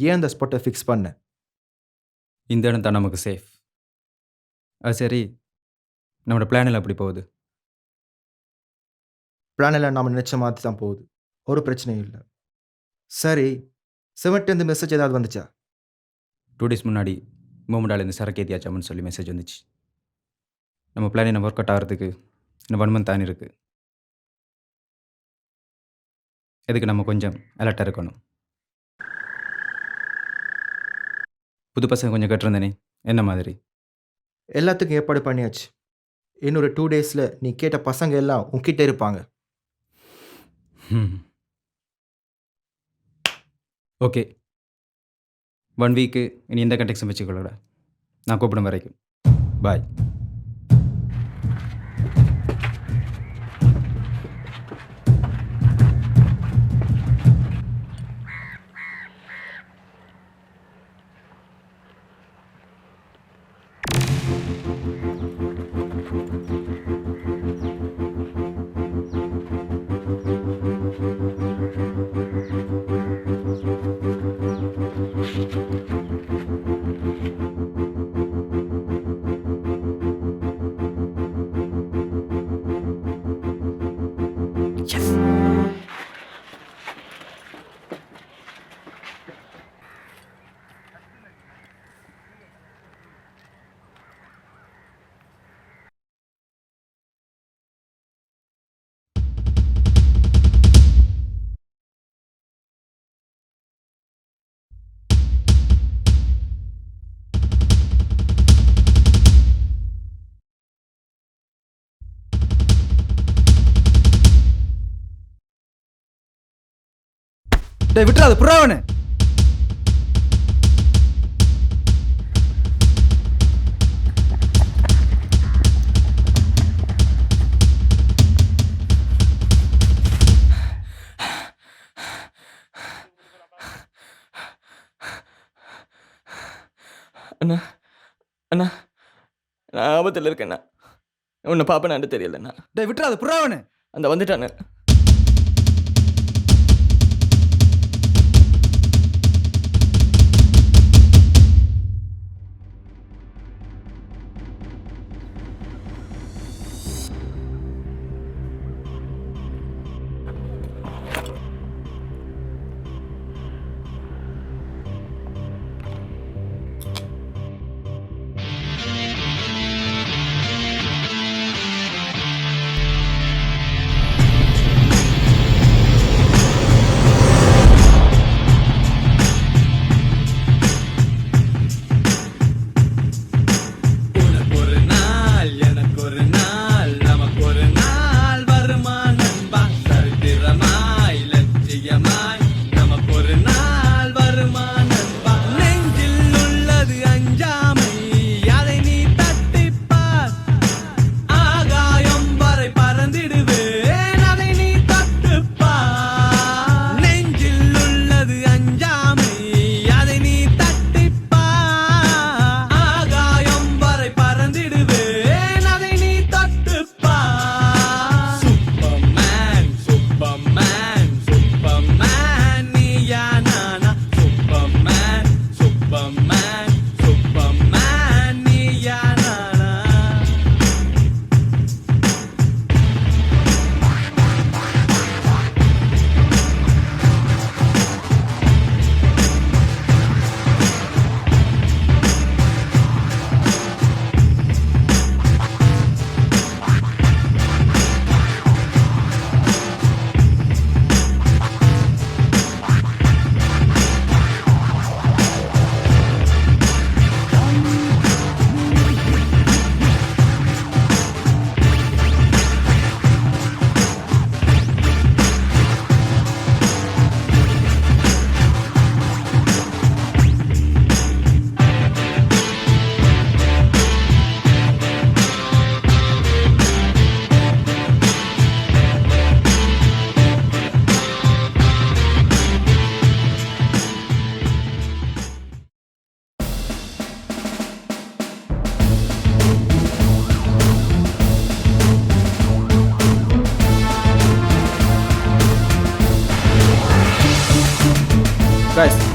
ஏன் அந்த ஸ்பாட்டை ஃபிக்ஸ் பண்ண? இந்த இடம் தான் நமக்கு சேஃப். அது சரி, நம்மளோட பிளான் எல்லாம் எப்படி போகுது? பிளான் எல்லாம் நாம நினைச்ச மாதிரி தான் போகுது. ஒரு பிரச்சனையும் இல்லை. சரி, செவன்டேந்து மெசேஜ் ஏதாவது வந்துச்சா? 2 டேஸ் முன்னாடி மூமெண்டாலேருந்து சரக்கு ஏற்றியாச்சாமன்னு சொல்லி மெசேஜ் வந்துச்சு. நம்ம பிளான் என்ன ஒர்க் அவுட் ஆகிறதுக்கு இன்னும் 1 மந்த் தானே இருக்குது. இதுக்கு நம்ம கொஞ்சம் அலர்ட்டாக இருக்கணும். புது பசங்க கொஞ்சம் கட்டிருந்தேனே, என்ன மாதிரி? எல்லாத்துக்கும் ஏற்பாடு பண்ணியாச்சு. இன்னொரு 2 டேஸில் நீ கேட்ட பசங்க எல்லாம் உன்கிட்ட இருப்பாங்க. ஓகே, 1 வீக்கு இனி எந்த கண்டெக்ஸும் வச்சுக்கொள்ளடா. நான் கூப்பிடும் வரைக்கும் பாய். டேய் விட்டுறாத புறாவனே. அண்ணா அண்ணா நான் ஆபத்தில் இருக்கேண்ணா. உன்னை பாப்பேன்னு தெரியலண்ணா. டேய் விட்டுறாத புறாவனே. அந்த வந்துட்டானே.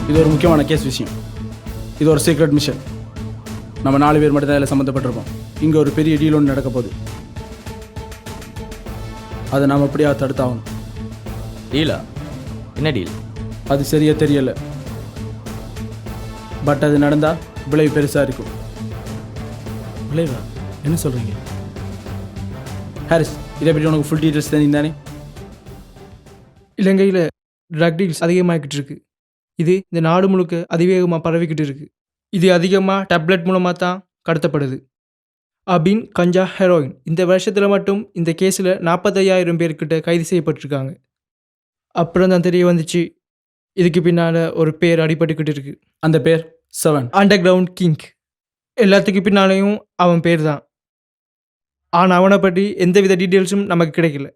இது ஒரு முக்கியமான கேஸ் விஷயம். இது ஒரு சீக்ரெட் மிஷன். நம்ம 4 பேர் மட்டும் தான் இதில் சம்மந்தப்பட்டிருப்போம். இங்கே ஒரு பெரிய டீல் ஒன்று நடக்க போகுது. அதை நாம் எப்படியா தடுத்தாகணும். டீலா? என்ன டீல்? அது சரியாக தெரியலை. பட் அது நடந்தால் விளைவு பெருசாக இருக்கும். விளைவா? என்ன சொல்கிறீங்க ஹாரிஸ்? இதை பற்றி உனக்கு ஃபுல் டீட்டெயில்ஸ் தெரிந்தானே? இலங்கையில் ட்ரக் டீல்ஸ் அதிகமாகிக்கிட்டு இருக்கு. இது இந்த நாடு முழுக்க அதிவேகமாக பரவிக்கிட்டு இருக்கு. இது அதிகமாக டேப்லெட் மூலமாக தான் கடத்தப்படுது. அபின், கஞ்சா, ஹெரோயின் இந்த வருஷத்தில் மட்டும் இந்த கேஸில் 45,000 பேர்கிட்ட கைது செய்யப்பட்டிருக்காங்க. அப்புறம் தான் தெரிய வந்துச்சு இதுக்கு பின்னால் ஒரு பேர் அடிபட்டுக்கிட்டு இருக்கு. அந்த பேர் 7. Under ground king. எல்லாத்துக்கு பின்னாலேயும் அவன் பேர் தான். ஆனால் அவனை பற்றி எந்தவித டீட்டெயில்ஸும் நமக்கு கிடைக்கல.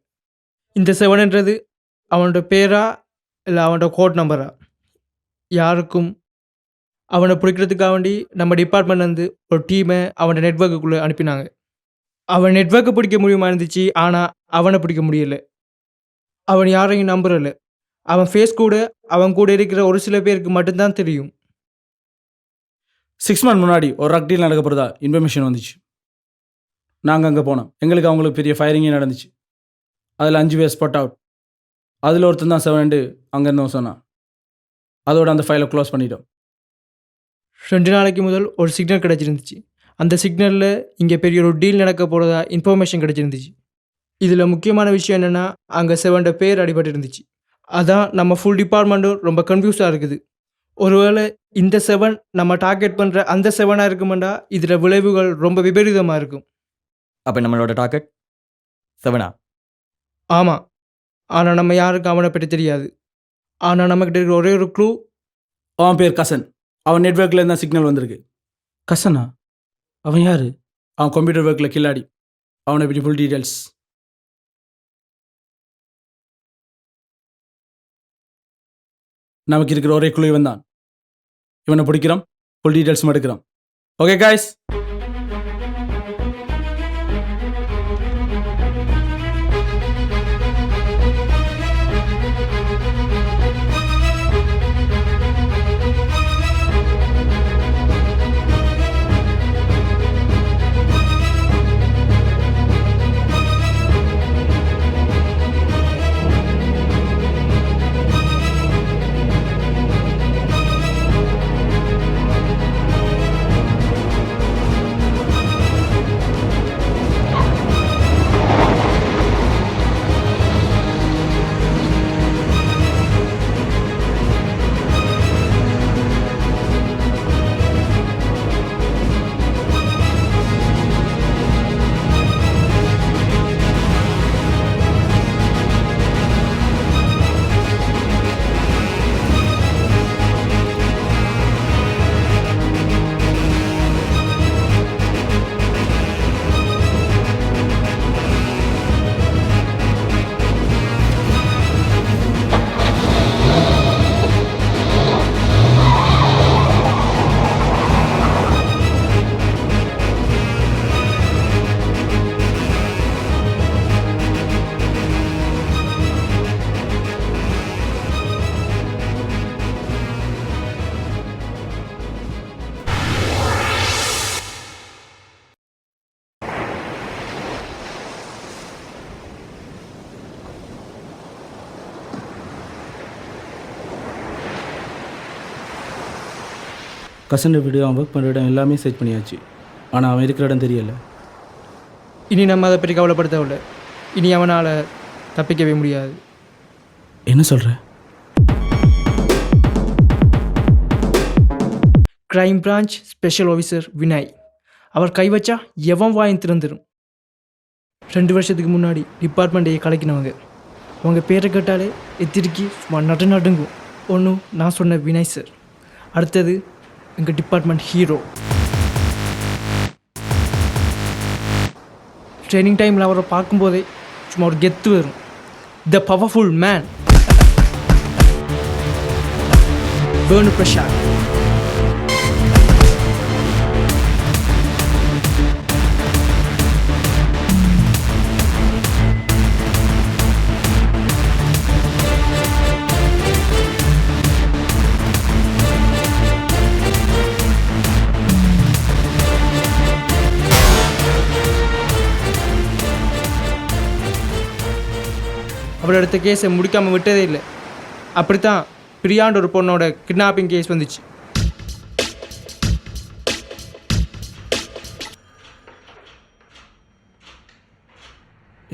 இந்த 7ன்றது அவனோட பேரா இல்லை அவனோட கோட் நம்பரா யாருக்கும். அவனை பிடிக்கிறதுக்காக வேண்டி நம்ம டிபார்ட்மெண்ட்லேருந்து ஒரு டீமை அவனோட நெட்வொர்க்குள்ளே அனுப்பினாங்க. அவன் நெட்வொர்க்கை பிடிக்க முடியுமா இருந்துச்சு, ஆனால் அவனை பிடிக்க முடியல. அவன் யாரையும் நம்புறல. அவன் ஃபேஸ் கூட அவன் கூட இருக்கிற ஒரு சில பேருக்கு மட்டும்தான் தெரியும். 6 months முன்னாடி ஒரு ரக் டீல் நடக்க போகிறதா இன்ஃபர்மேஷன் வந்துச்சு. நாங்கள் அங்கே போனோம். எங்களுக்கு அவங்களுக்கு பெரிய ஃபயரிங்கே நடந்துச்சு. அதில் 5 பேர் ஸ்பாட் அவுட். அதில் ஒருத்தன் தான் 7 அங்கேருந்து சொன்னான். அதோட அந்த ஃபைலை க்ளோஸ் பண்ணிட்டோம். 2 நாளைக்கு முதல் ஒரு சிக்னல் கிடச்சிருந்துச்சு. அந்த சிக்னலில் இங்கே பெரிய ஒரு டீல் நடக்க போகிறதா இன்ஃபர்மேஷன் கிடச்சிருந்துச்சு. இதில் முக்கியமான விஷயம் என்னென்னா அங்கே 7 பேர் அடிபட்டு இருந்துச்சு. அதான் நம்ம ஃபுல் டிபார்ட்மெண்ட்டும் ரொம்ப கன்ஃபியூஸாக இருக்குது. ஒருவேளை இந்த 7 நம்ம டார்கெட் பண்ணுற அந்த 7 இருக்குமெண்டா இதில் விளைவுகள் ரொம்ப விபரீதமாக இருக்கும். அப்போ நம்மளோட டார்கெட் 7? ஆமாம். ஆனால் நம்ம யாருக்கும் அவனை பற்றி தெரியாது. ஆனால் நம்மக்கிட்ட இருக்கிற ஒரே ஒரு க்ளூ, அவன் பேர் கசன். அவன் நெட்ஒர்க்கில் இருந்தால் சிக்னல் வந்திருக்கு. கசனா? அவன் யார்? அவன் கம்ப்யூட்டர் ஒர்க்கில் கில்லாடி. அவனை பற்றி ஃபுல் டீட்டெயில்ஸ். நமக்கு இருக்கிற ஒரே குழு இவன் தான். இவனை பிடிக்கிறோம், ஃபுல் டீட்டெயில்ஸும் எடுக்கிறோம். Okay guys? கசன் வீடு, அவன் ஒர்க் பண்ணுற இடம் எல்லாமே செட் பண்ணியாச்சு. ஆனால் அவன் இருக்கிற இடம் தெரியலை. இனி நம்ம அதை பற்றி கவலைப்பட தேவையில்ல. இனி அவனால் தப்பிக்கவே முடியாது. என்ன சொல்கிற? Crime branch special officer Vinay. அவர் கை வச்சா எவன் வாயும் திறந்துடும். 2 வருஷத்துக்கு முன்னாடி டிபார்ட்மெண்ட்டையே கலக்கினவங்க. அவங்க பேரை கேட்டாலே எத்திரிக்கி நடுங்கும். ஒன்று நான் சொன்ன வினய் சார். அடுத்தது எங்கள் டிபார்ட்மெண்ட் ஹீரோ. ட்ரைனிங் டைமில் அவரை பார்க்கும்போதே சும்மா ஒரு கெத்து வரும். த பவர்ஃபுல் மேன் வேணு பிரசாத். அவள் எடுத்த கேஸை முடிக்காமல் விட்டதே இல்லை. அப்படித்தான் பிரியாண்ட ஒரு பொண்ணோட கிட்னாப்பிங் கேஸ் வந்துச்சு.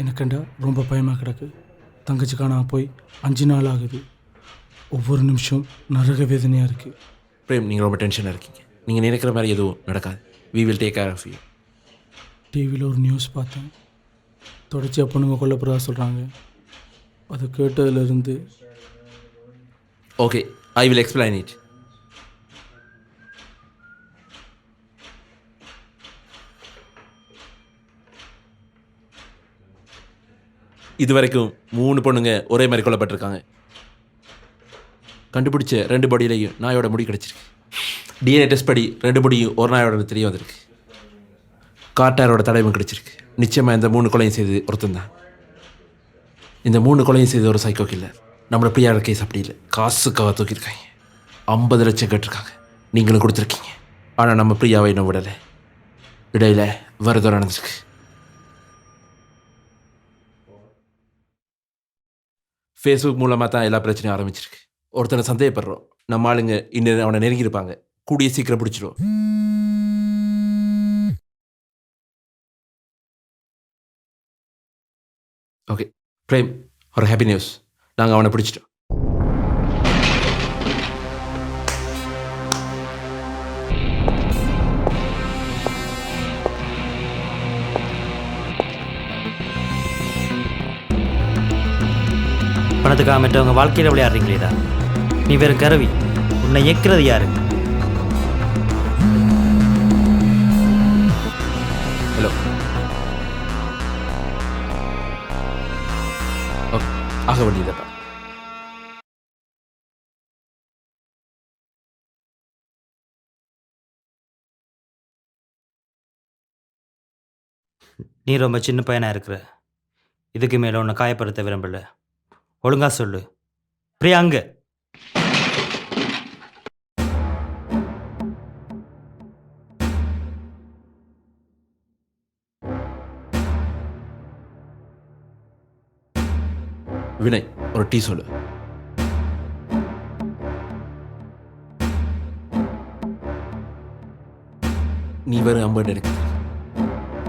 எனக்கண்டா ரொம்ப பயமாக கிடக்கு. தங்கச்சி காணாம போய் 5 நாள் ஆகுது. ஒவ்வொரு நிமிஷம் நரக வேதனையாக இருக்குது. பிரேம், நீங்கள் ரொம்ப டென்ஷனாக இருக்கீங்க. நீங்கள் நினைக்கிற மாதிரி எதுவும் நடக்காது. We will take care of you. டிவியில் ஒரு நியூஸ் பார்த்தேன். தொடர்ச்சியாக பொண்ணுங்க கொல்லப்படுறதா சொல்கிறாங்க. அதை கேட்டதுலேருந்து okay, I will explain it. இது வரைக்கும் 3 பொண்ணுங்க ஒரே மாதிரி கொல்லப்பட்டிருக்காங்க. கண்டுபிடிச்ச 2 பாடியிலையும் நாயோட முடி கிடச்சிருக்கு. டிஎன்ஏ டெஸ்ட் படி 2 முடியும் ஒரு நாயோட தெரிய வந்திருக்கு. காட்டாரோட தடயமும் கிடச்சிருக்கு. நிச்சயமாக இந்த 3 கொலையும் செய்து ஒருத்தன் தான். இந்த 3 கொலையும் செய்து ஒரு சைக்கோ கில்லர். நம்மளோட பிரியாட கேஸ் அப்படி இல்லை. காசுக்காக தூக்கியிருக்காங்க. 50 லட்சம் கேட்டிருக்காங்க. நீங்களும் கொடுத்துருக்கீங்க. ஆனால் நம்ம பிரியாவை இன்னும் விடலை. இடையில வேறு ஏதோ நடந்துருக்கு. ஃபேஸ்புக் மூலமாக தான் எல்லா பிரச்சனையும் ஆரம்பிச்சிருக்கு. ஒருத்தனை சந்தேகப்படுறோம். நம்ம ஆளுங்க இன்னும் அவனை நெருங்கியிருப்பாங்க. கூடிய சீக்கிரம் பிடிச்சிடும். ஓகே பிரேம், ஒரு ஹாப்பி நியூஸ். நாங்கள் அவனை பிடிச்சிட்டோம். பணத்துக்காக மற்றவங்க வாழ்க்கையில் விளையாடுறீங்களேடா. நீ வெறும் கருவி. உன்னை இயக்கிறது யாரு? ஹலோ. ஓகே, ஆக வேண்டியதப்பா. நீ ரொம்ப சின்ன பையனாக இருக்கிற. இதுக்கு மேலே உன்னை காயப்படுத்த விரும்பல. ஒழுங்கா சொல்லு. பிரியா அங்க. வினய், ஒரு டீ சொல்லு. நீ வெறும் அம்பு இருக்கு.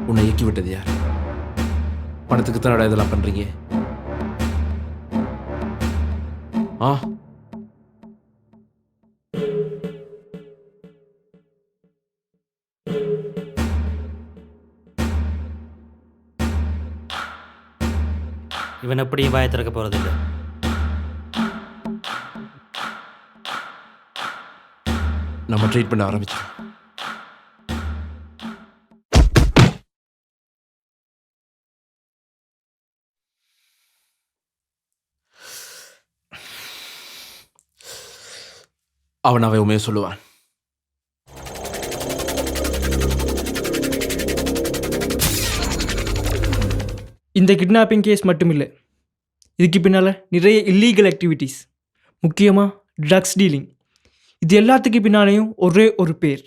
உன்னை இயக்கி விட்டது யார்? பணத்துக்கு தான் இதெல்லாம் பண்றீங்க. ஆ, இவன் எப்படியும் வாயை திறக்க போகிறதில்ல. நம்ம ட்ரீட் பண்ண ஆரம்பிச்சோம். அவன் உண்மையை சொல்லுவான். இந்த கிட்னாப்பிங் கேஸ் மட்டும் இல்லை, இதுக்கு பின்னால் நிறைய இல்லீகல் ஆக்டிவிட்டீஸ், முக்கியமாக ட்ரக்ஸ் டீலிங். இது எல்லாத்துக்கு பின்னாலேயும் ஒரே ஒரு பேர்,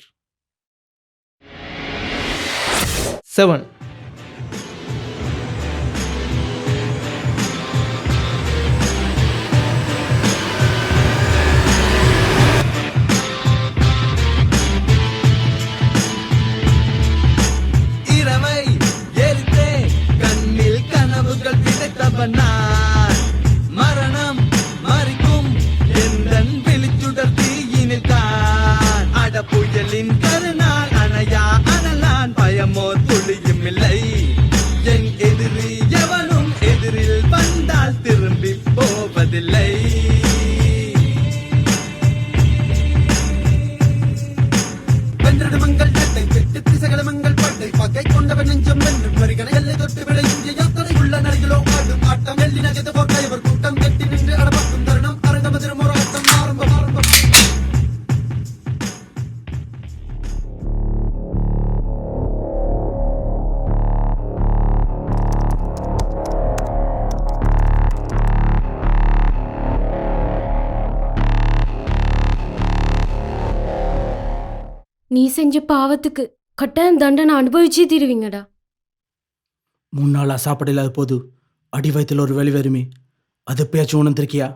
7. மரணம் மறிக்கும் எந்தன் விழிச்சுடர் தீயினில் தான். அட புயலின் கருநாள் அணையா அனலான் பயமோ துளியும் இல்லை. என் எதிரி எவனும் எதிரில் வந்தால் திரும்பி போவதில்லை. வென்றடமங்கள் சட்டை கெட்டு திசைகளமங்கள் பட்டை பகை கொண்டவன் நெஞ்சம் வென்று வருகன எல்லை தொட்டு விளையும் யோத்தனை உள்ள நடைகளோ ஆடும் ஆட்டம் எள்ளி நகத்தை போட்டாயவர் கூட்டம் கெட்டி நின்று அடப்பக்கும் தருணம் அரங்கமதிரும் ஒரு ஆட்டம் ஆரம்பம் ஆரம்பம். நீ செஞ்ச பாவத்துக்கு கட்டாயம் தண்டனை அனுபவிச்சே தீருவீங்கடா. 3 நாளாக சாப்பாடு இல்லாத போது அடி வயிற்றில் ஒரு வலி வருமே, அது எப்பயாச்சும் உணர்ந்திருக்கியா?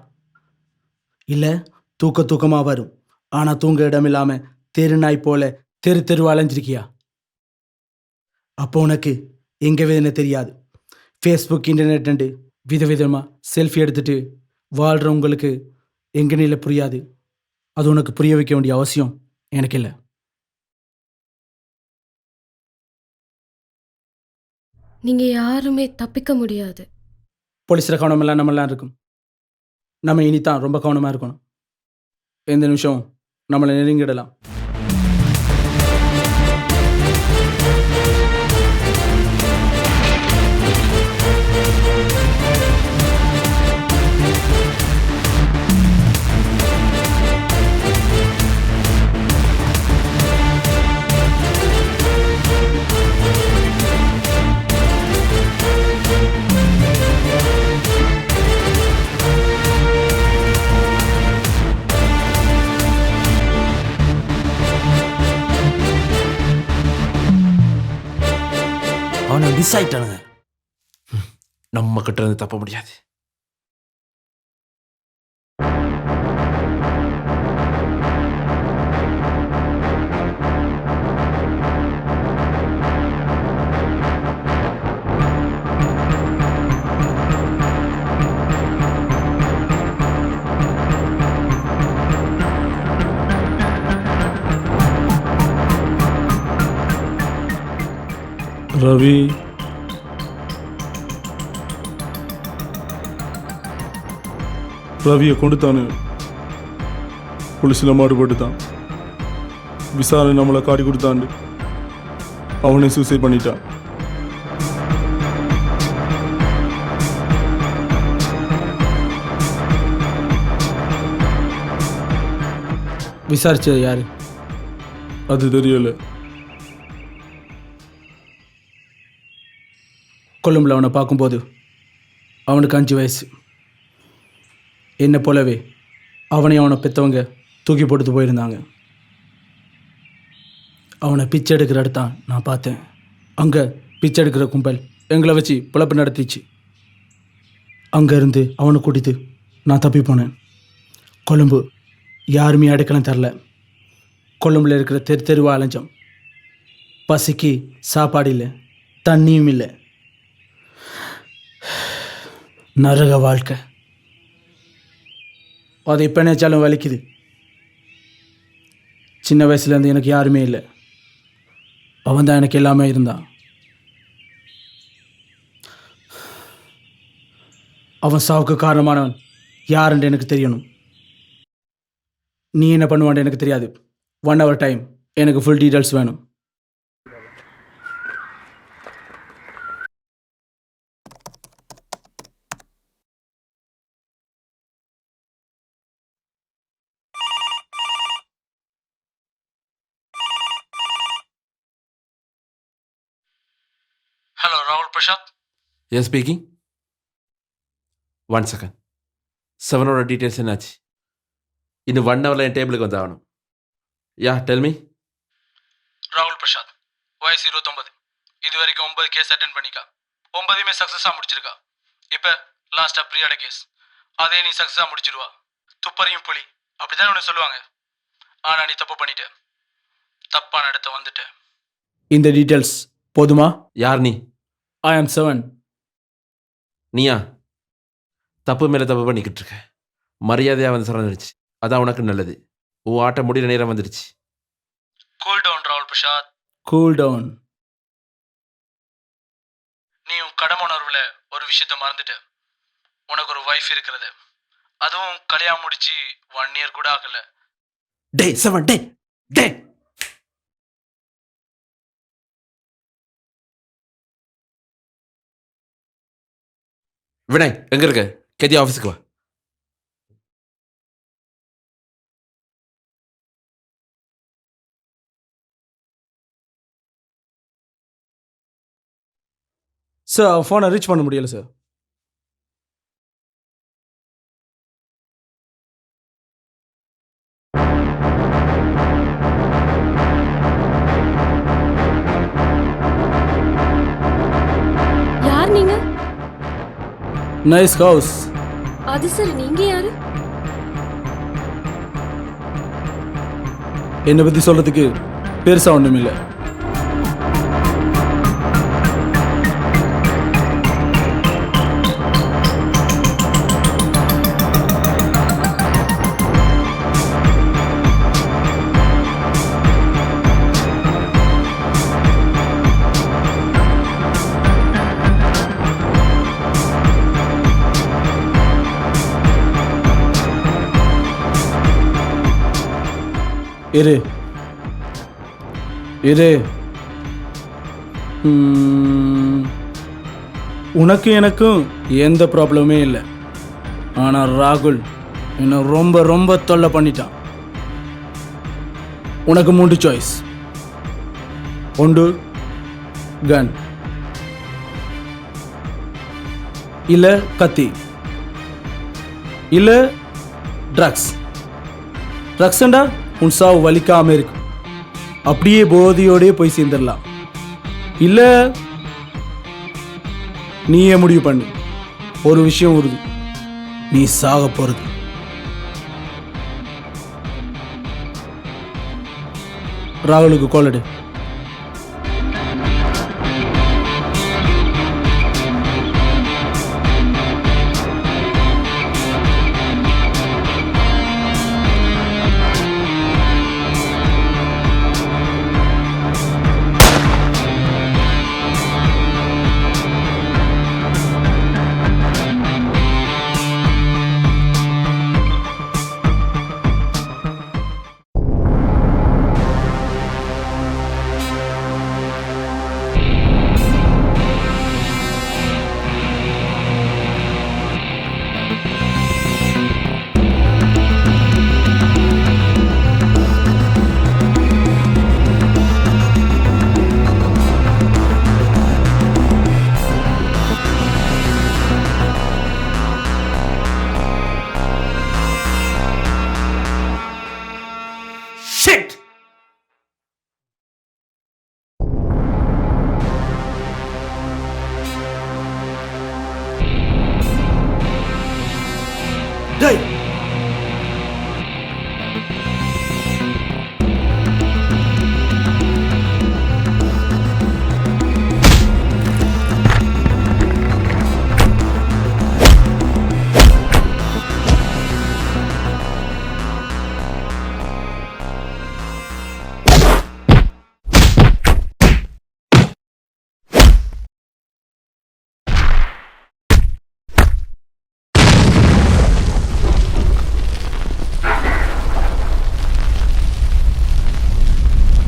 இல்லை தூக்கமாக வரும், ஆனால் தூங்க இடம் இல்லாமல் தெரு நாய் போல தெரு அலைஞ்சிருக்கியா? அப்போ உனக்கு எங்கே வேதனை தெரியாது. ஃபேஸ்புக் இன்டர்நெட்டு விதவிதமாக செல்ஃபி எடுத்துட்டு வாழ்கிறவங்களுக்கு எங்கே நிலை புரியாது. அது உனக்கு புரிய வைக்க வேண்டிய அவசியம் எனக்கு இல்லை. நீங்க யாருமே தப்பிக்க முடியாது. போலீஸில் கவனமெல்லாம் நம்மளாம் இருக்கும். நம்ம இனித்தான் ரொம்ப கவனமாக இருக்கணும். எந்த நிமிஷம் நம்மளை நெருங்கிடலாம். அவனை மிஸ் ஆயிட்டானுங்க. நம்ம கிட்ட இருந்து தப்ப முடியாது. ரவி, ரவியை கொண்டுத்தானு போலீஸில் மாறுபட்டுத்தான். விசாரணை நம்மளை காட்டி கொடுத்தாண்டு அவனே சூசைட் பண்ணிட்டான். விசாரிச்சது யாரு? அது தெரியல. கொழும்பில் அவனை பார்க்கும்போது அவனுக்கு 5 வயசு. என்னை போலவே அவனையும் அவனை பெற்றவங்க தூக்கி போட்டு போயிருந்தாங்க. அவனை பிச்சை எடுக்கிற இடத்தான் நான் பார்த்தேன். அங்கே பிச்சை எடுக்கிற கும்பல் எங்களை வச்சு பிழப்பு நடத்திச்சு. அங்கேருந்து அவனை கூட்டிட்டு நான் தப்பி போனேன். கொழும்பு யாருமே அடைக்கலம் தரல. கொழும்பில் இருக்கிற தெருவா அலைஞ்சோம். பசிக்கு சாப்பாடு இல்லை, தண்ணியும் இல்லை. நரக வாழ்க்கை. அது எப்போ நினைச்சாலும் வலிக்குது. சின்ன வயசுலேருந்து எனக்கு யாருமே இல்லை. அவன் தான் எனக்கு எல்லாமே இருந்தான். அவன் சாவுக்கு காரணமானவன் யாருன்னு எனக்கு தெரியணும். நீ என்ன பண்ணுவான்னு எனக்கு தெரியாது. 1 hour டைம். எனக்கு ஃபுல் டீட்டெயில்ஸ் வேணும். ஹலோ ராகுல் பிரசாத். Yes speaking. 1 செகண்ட். 7ஓட டீட்டெயில்ஸ் என்னாச்சு? இன்னும் 1 ஹவரில் என் டேபிளுக்கு வந்து ஆகணும். Yeah tell me. ராகுல் பிரசாத், வயசு 29. இது வரைக்கும் 9 கேஸ் அட்டென்ட் பண்ணிக்கா. 9மே சக்ஸஸாக முடிச்சிருக்கா. இப்போ லாஸ்ட்டாக பிரியாட கேஸ். அதே நீ சக்ஸஸாக முடிச்சிருவா. துப்பறியும் புலி அப்படிதான் உன்னை சொல்லுவாங்க. ஆனால் நீ தப்பு பண்ணிட்ட. தப்பான இடத்த வந்துட்ட. இந்த டீட்டெயில்ஸ் போதுமா? யார் நீ? ஐ ஆம் 7. நீயா? தப்பு மேலே தப்பு பண்ணிக்கிட்டு இருக்க. மரியாதையாக வந்து சொல்லிருச்சு. அதான் உனக்கு நல்லது. உன் ஆட்ட முடிகிற நேரம் வந்துடுச்சு. கூல் டவுன் ராகுல் பிரசாத், கூல் டவுன். நீ உன் கடமை உணர்வில் ஒரு விஷயத்த மறந்துட்ட. உனக்கு ஒரு வைஃப் இருக்கிறது. அதுவும் கல்யாணம் முடிச்சு 1 year கூட ஆகல. டே 7 டே டே. வினய் எங்க இருக்க? கேதி ஆஃபீஸுக்கு வா. சார் ஃபோனை ரீச் பண்ண முடியல சார். யார் நீங்க? Nice house. அது சரி, நீங்க யாரு? என்னை பற்றி சொல்கிறதுக்கு பெருசாக ஒன்றும் இல்லை. இரு இரு உனக்கு எனக்கும் எந்த ப்ராப்ளமே இல்லை. ஆனால் ராகுல் என்னை ரொம்ப ரொம்ப தொல்லை பண்ணிட்டான். உனக்கு 3 சாய்ஸ். ஒன்று கன், இல்லை கத்தி, இல்லை ட்ரக்ஸ். ட்ரக்ஸ்ண்டா உன் சாவு வலிக்காமல் இருக்கும். அப்படியே போதையோடே போய் சேர்ந்துடலாம். இல்லை நீயே முடிவு பண்ணு. ஒரு விஷயம் உறுதி, நீ சாக போகிறது. ராகுலுக்கு கால் எடு. Shit! டேய்,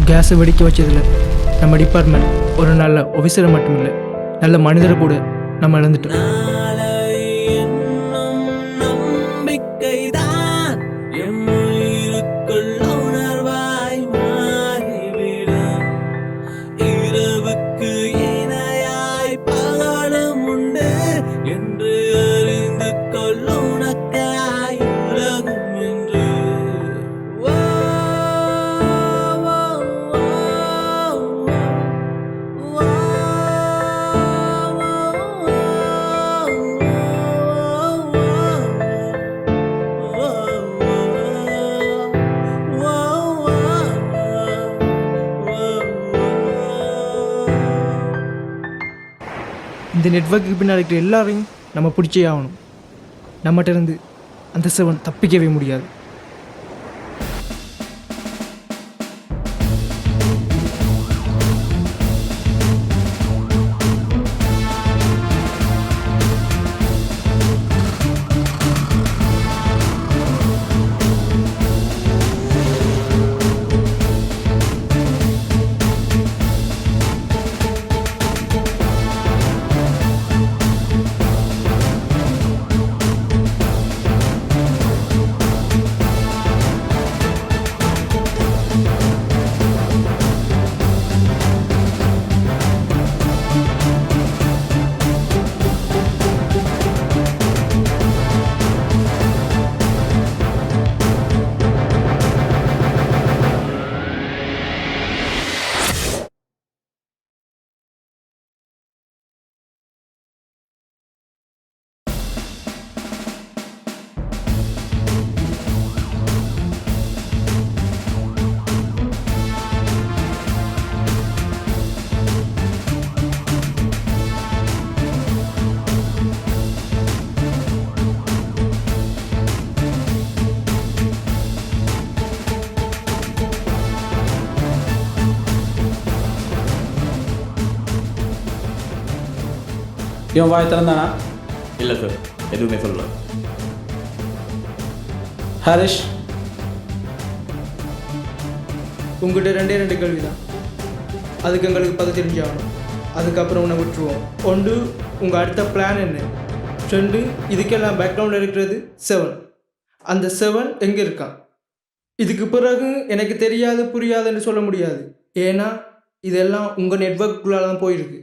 கேஸை வெடிக்க வச்சதில் நம்ம டிபார்ட்மெண்ட் ஒரு நல்ல ஆஃபீஸரை மட்டும் இல்லை, நல்ல மனிதரை கூட நம்ம இழந்துட்டோம். இந்த நெட்வொர்க்கு பின்னாடி இருக்கிற எல்லாரையும் நம்ம பிடிச்சே ஆகணும். நம்மகிட்ட இருந்து அந்த 7 தப்பிக்கவே முடியாது. இவன் வாய் திறந்தானா? இல்லை சார், எதுவுமே சொல்லல. ஹரிஷ், உங்கள்கிட்ட ரெண்டே கேள்வி தான், அதுக்கு எங்களுக்கு பதில் தெரிஞ்சாகணும். அதுக்கப்புறம் உன்னை விட்டுருவோம். ஒன்று, உங்கள் அடுத்த பிளான் என்ன? 2, இதுக்கெல்லாம் பேக்ரவுண்டில் இருக்கிறது 7. அந்த 7 எங்கே இருக்கான்? இதுக்கு பிறகு எனக்கு தெரியாது புரியாதுன்னு சொல்ல முடியாது. ஏன்னா இதெல்லாம் உங்கள் நெட்வொர்க்குள்ளால தான் போயிருக்கு.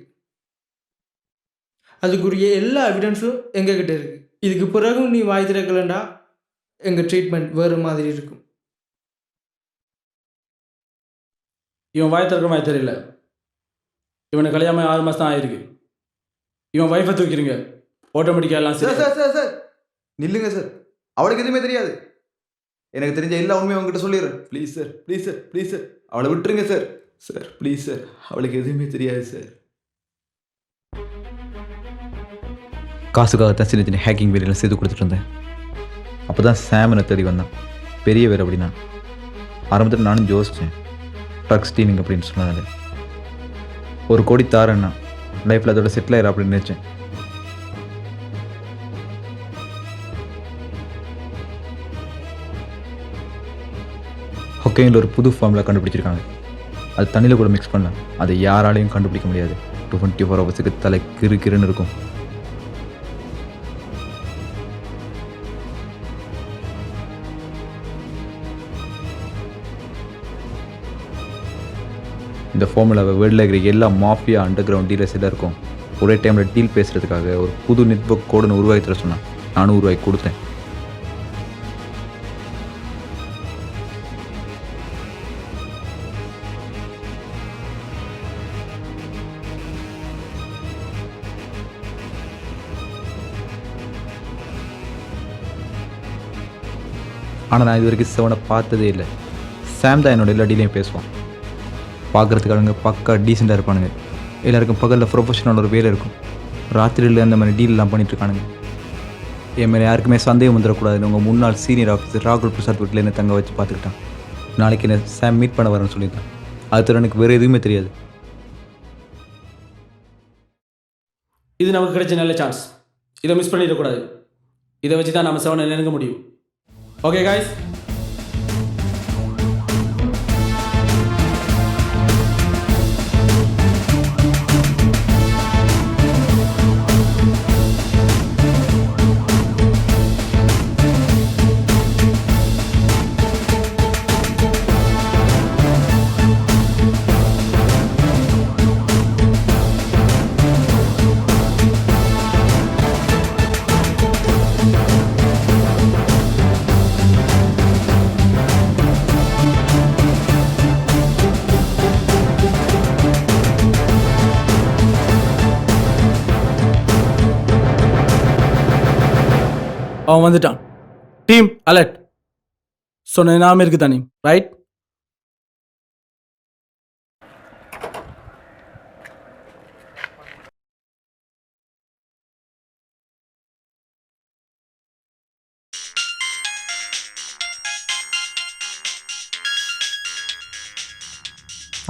அதுக்குரிய எல்லா எவிடன்ஸும் எங்ககிட்ட இருக்குது. இதுக்கு பிறகு நீ வாய் திறக்கலண்டா எங்கள் ட்ரீட்மெண்ட் வேறு மாதிரி இருக்கும். இவன் வாய் திறக்கிற மாதிரி தெரியல. இவனுக்கு கல்யாணம் 6 மாதம் தான் ஆயிருக்கு. இவன் வைஃபை தூக்கிடுங்க, ஆட்டோமேட்டிக்காக எல்லாம் சரி. சார் நில்லுங்க சார், அவளுக்கு எதுவுமே தெரியாது. எனக்கு தெரிஞ்ச எல்லா உண்மையும் அவங்ககிட்ட சொல்லிடுறேன். Please sir, please sir, please sir, அவளை விட்டுருங்க சார். சார் ப்ளீஸ் சார், அவளுக்கு எதுவுமே தெரியாது சார். காசுக்காகத்தான் சின்ன சின்ன ஹேக்கிங் வேலையெல்லாம் செய்து கொடுத்துட்டு இருந்தேன். அப்போ தான் சாமனை தேடி வந்தான். பெரிய வேறு அப்படின்னா ஆரம்பத்தில் நானும் யோசித்தேன், ட்ரக் ஸ்டீலிங் அப்படின்னு சொன்னதால 1 கோடி தாரேன்னா லைஃப்பில் அதோட செட்டில் ஆயிரும் அப்படின்னு நினச்சேன். ஹொக்கையில் ஒரு புது ஃபார்மில் கண்டுபிடிச்சிருக்காங்க. அது தண்ணியில் கூட மிக்ஸ் பண்ணலாம். அதை யாராலையும் கண்டுபிடிக்க முடியாது. 24 ஹவர்ஸுக்கு தலை கிருன்னு இருக்கும். இந்த ஃபார்முலாவை வேர்ல்டில் இருக்கிற எல்லா மாஃபியா அண்டர் கிரவுண்ட் டீலர்ஸ் எல்லாம் இருக்கும். ஒரே டைமில் டீல் பேசுகிறதுக்காக ஒரு புது நெட்வொர்க் கோடுன்னு உருவாக்கி தர சொன்னான். நானும் உருவாக்கி கொடுத்தேன். ஆனால் நான் இது வரைக்கும் செவனை பார்த்ததே இல்லை. சாம் தான் என்னோட எல்லா டீலையும் பேசுவான். பார்க்குறதுக்காரங்க பக்கா டீசெண்டாக இருப்பானுங்க. எல்லாருக்கும் பகலில் ப்ரொஃபஷனல் ஒரு வேலை இருக்கும். ராத்திரியில் அந்த மாதிரி டீல்லாம் பண்ணிகிட்ருக்கானுங்க. என் மேலே யாருக்குமே சந்தேகம் வந்துடக்கூடாதுன்னு உங்கள் முன்னாள் சீனியர் ஆஃபீஸர் ராகுல் பிரசாத் வீட்டில் என்ன தங்க வச்சு பார்த்துக்கிட்டான். நாளைக்கு என்ன சாம் மீட் பண்ண வரேன்னு சொல்லியிருக்கான். அது தவிர எனக்கு வேறு எதுவுமே தெரியாது. இது நமக்கு கிடைச்ச நல்ல சான்ஸ். இதை மிஸ் பண்ணிடக்கூடாது. இதை வச்சு தான் நம்ம 7 நெருங்க முடியும். ஓகே காய்ஸ், அவன் வந்துட்டான். Team alert. சொன்ன நாம இருக்கு தானே, ரைட்?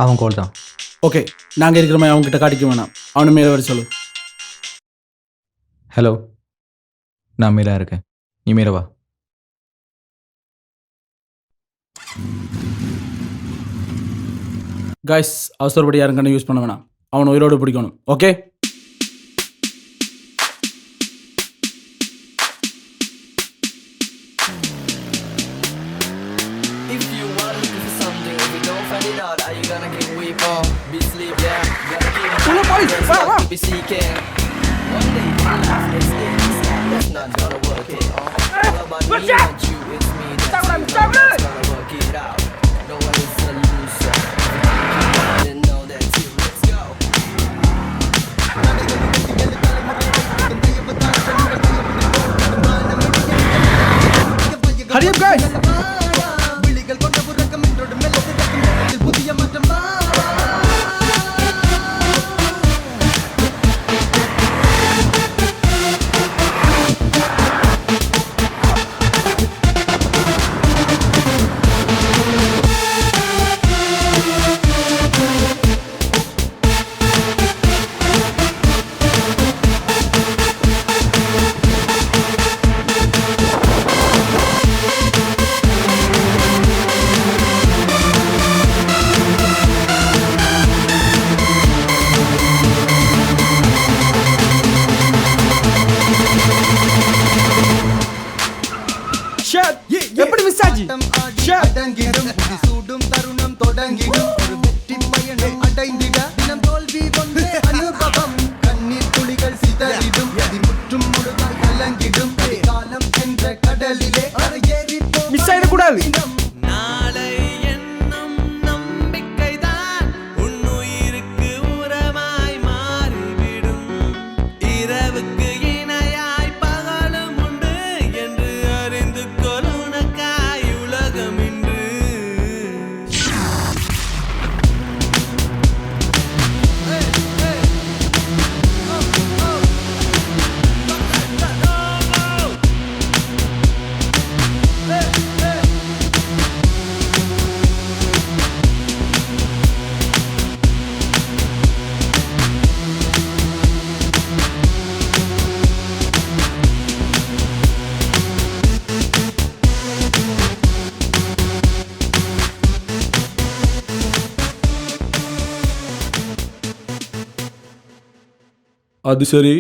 அவன் கோல் தான். ஓகே, நாங்கள் இருக்கிற மாதிரி அவங்ககிட்ட காட்டிக்க வேணாம். அவனு மேலே வர சொல்லு. ஹலோ, நான் மேலே இருக்கேன். நீ மேலே வா. காய்ஸ், அவசரப்படி யாரும் கண்ணை யூஸ் பண்ண வேணாம். அவனை உயிரோடு பிடிக்கணும். Okay, Hurry up, guys! விழிகள் கொண்ட உறக்கம் என்றோடு மெல்ல திறக்கும் புதிய மாற்றம் வா. முடிஞ்சு அடங்கிடும் சூடும் தருணம் தொடங்கிடும் ஒரு வெற்றி பயனை அடைந்திட தினம் தோல்வி ஒன்றே அனுபவம் கண்ணீர் துளிகள் சிதறிடும் முற்றும் முழுதாய் கலங்கிடும் காலம் என்ற கடலிலே அரையேறி மிஸ் ஆயிடக்கூடாது. நாளை என்னும் நம்பிக்கைதான் உன்னுயிருக்கு உரமாய் மாறிவிடும் இரவுக்கு இணையாய் பகலும் உண்டு என்று அறிந்து கொள் உனக்காய் உலகம் இன்று அது சரி,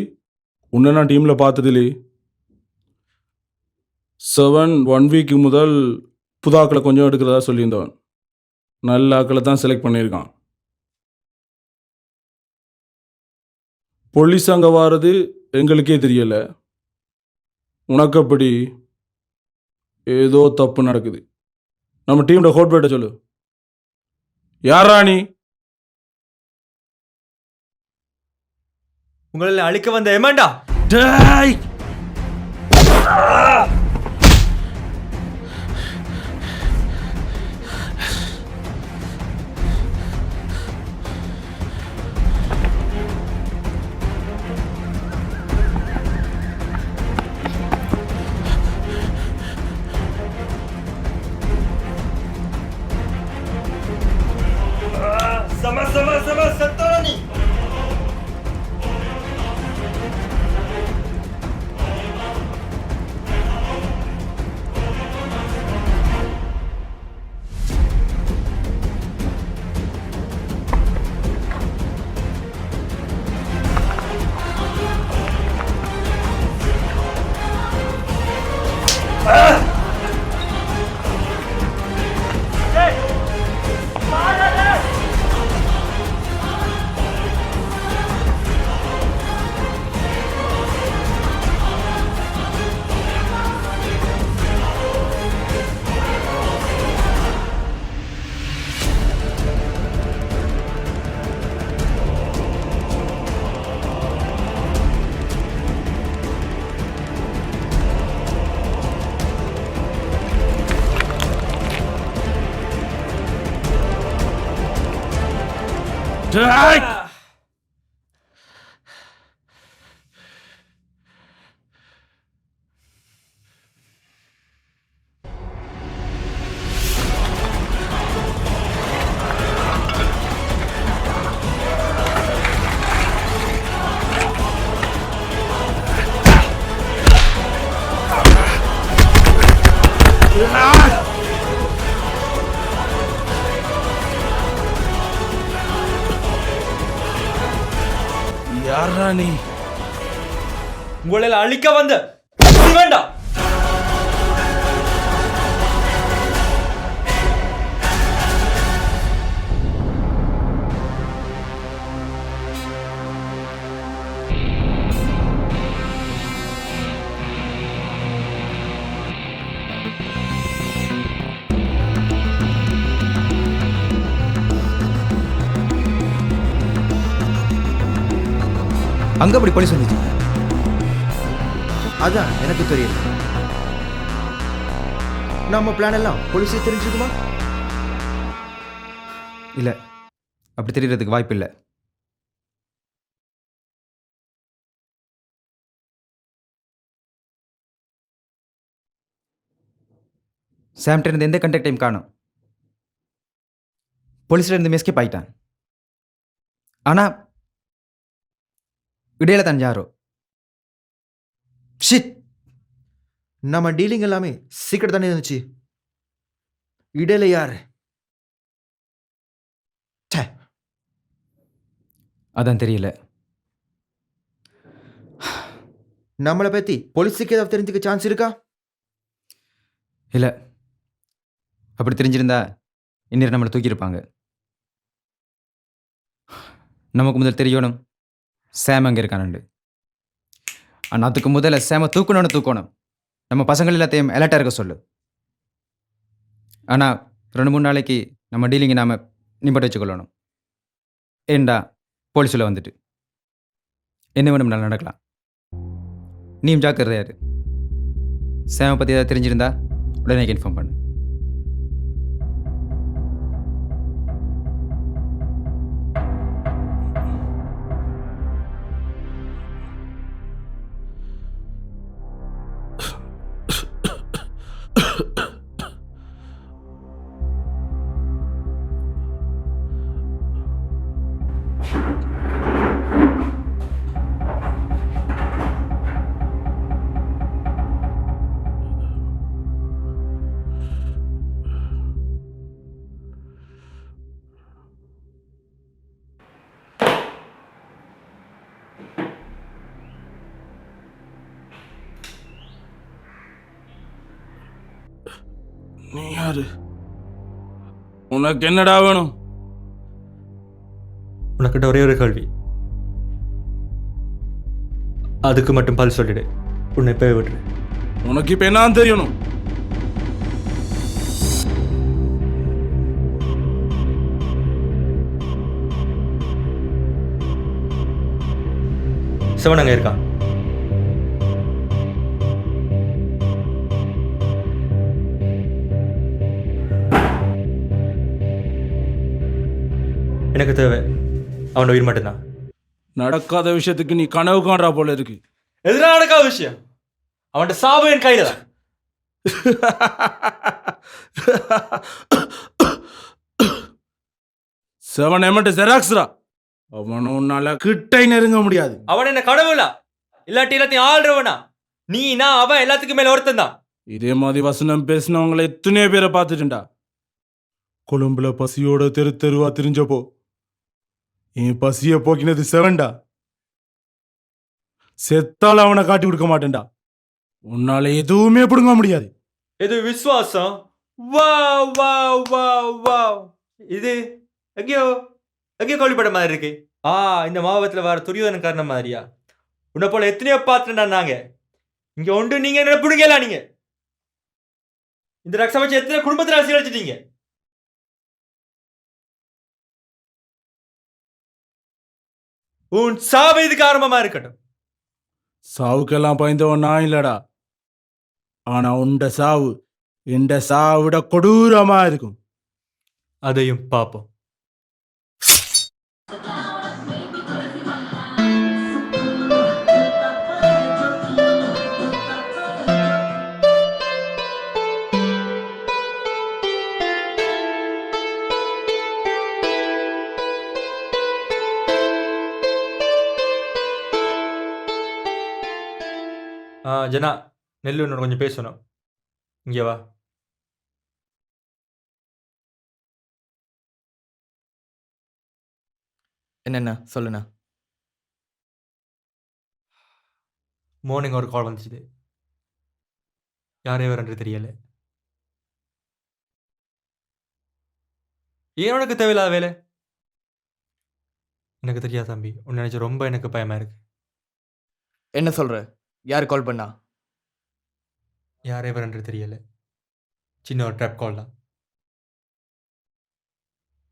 உன்னை நான் டீமில் பார்த்ததில்லே. 7 1 வீக் முதல் புதாக்களை கொஞ்சம் எடுக்கிறதா சொல்லியிருந்தவன். நல்ல ஆக்களை தான் செலக்ட் பண்ணியிருக்கான். போலீஸ் அங்கே வாரது எங்களுக்கே தெரியலை. உனக்கு அப்படி ஏதோ தப்பு நடக்குது. நம்ம டீமோட ஹோட் பேட்டை சொல்லு. யாரா நீ? உங்களை அழிக்க வந்த ஏமாண்டா. டேய் டேய் யாரா நீ? உங்களை அழிக்க வந்த வேண்டாம். அங்கே அப்படி போலீஸ் வந்துச்சு. அதான் எனக்கு தெரியல. நம்ம பிளான் எல்லாம் போலீஸே தெரிஞ்சுக்குமா? இல்லை, அப்படி தெரியறதுக்கு வாய்ப்பு இல்லை. சாம்கிட்ட இருந்து எந்த கண்டாக்டையும் காணும். போலீஸ்ல இருந்து எஸ்கேப் ஆயிட்டான். ஆனால் இடையில தான் யாரோ. ஷிட், நம்ம டீலிங் எல்லாமே சீக்கிரம் தானே இருந்துச்சு. இடையில யார்? அதான் தெரியல. நம்மளை பற்றி போலீஸுக்கு ஏதாவது தெரிஞ்சுக்க சான்ஸ் இருக்கா? இல்லை, அப்படி தெரிஞ்சிருந்தா இன்னும் நம்மளை தூக்கியிருப்பாங்க. நமக்கு முதல் தெரியணும் சேம் அங்கே இருக்கானுண்டு. ஆனால் அதுக்கு முதல்ல சேம தூக்கணும். நம்ம பசங்கள் எல்லாத்தையும் அலர்ட்டாக இருக்க சொல்லு. ஆனால் 2-3 நாளைக்கு நம்ம டீலிங்கை நாம் நிம்பட்ட வச்சுக்கொள்ளணும். ஏண்டா போலீஸில் வந்துட்டு என்ன வேணும்னாலும் நடக்கலாம். நீயும் ஜாக்கிரதையாரு. சேமை பற்றி ஏதாவது தெரிஞ்சிருந்தா உடனே இன்ஃபார்ம் பண்ணு. நீ யாரு? உனக்கு என்னடா வேணும்? உனக்கிட்ட ஒரே ஒரு கேள்வி, அதுக்கு மட்டும் பதில் சொல்லிடு. உன்னை போய் விட்டுரு. உனக்கு இப்ப என்ன தெரியணும்? சிவன் அங்கே இருக்கான். எனக்கு தேவை அவன் உயிர் மட்டும்தான். நடக்காத விஷயத்துக்கு நீ கனவு காண்றா போல இருக்கு. எதிராக நடக்காத விஷயம், அவன் சாவு என் கையில தான். செவன் எமட்டு ஜெராக்ஸ்ரா. அவன் உன்னால கிட்டை நெருங்க முடியாது. அவன் என்ன கடவுளா இல்லாட்டி எல்லாத்தையும் ஆள்றவனா? நீ நான் அவன் எல்லாத்துக்கும் மேல ஒருத்தன் தான். இதே மாதிரி வசனம் பேசினவங்களை எத்தனையோ பேரை பார்த்துட்டுண்டா. கொழும்புல பசியோட தெரு தெருவா திரிஞ்சப்போ என் பசிய போக்கினது செவன்டா. செத்தால அவனை காட்டி கொடுக்க மாட்டேன்டா. உன்னால எதுவுமே பிடுங்க முடியாது. இது விசுவாசம். வா வா வா வா இது எங்கேயோ கேள்விப்பட்ட மாதிரி இருக்கு. இந்த மாவட்டத்தில் வர துரியோதன காரணம் மாதிரியா? உன்னை போல எத்தனையோ பார்த்துட்டா நாங்க இங்க ஒன்று. நீங்க என்ன பிடுங்கலாம்? நீங்க இந்த ரக்ஷா வச்சு எத்தனை குடும்பத்தில் சீரழிச்சிட்டீங்க. உன் சாவு இதுக்கு ஆரம்பமா இருக்கட்டும். சாவுக்கெல்லாம் பயந்தவன் நான் இல்லடா. ஆனா உண்ட சாவு எந்த சாவிட கொடூரமா இருக்கும். அதையும் பார்ப்போம். ஜனா, நெல்லு உன்னோட கொஞ்சம் பேசணும். இங்கே வா. என்னண்ணா சொல்லுண்ணா. மார்னிங் ஒரு கால் வந்துச்சு. யாரே வரன்று தெரியல. ஏன் உனக்கு தேவையில்லாத வேலை? எனக்கு தெரியாது தம்பி. உன்னை நினைச்சு ரொம்ப எனக்கு பயமா இருக்கு. என்ன சொல்ற? யார் கால் பண்ணா? யாரே வரன்று தெரியல. சின்ன ஒரு ட்ராப் கால் தான்.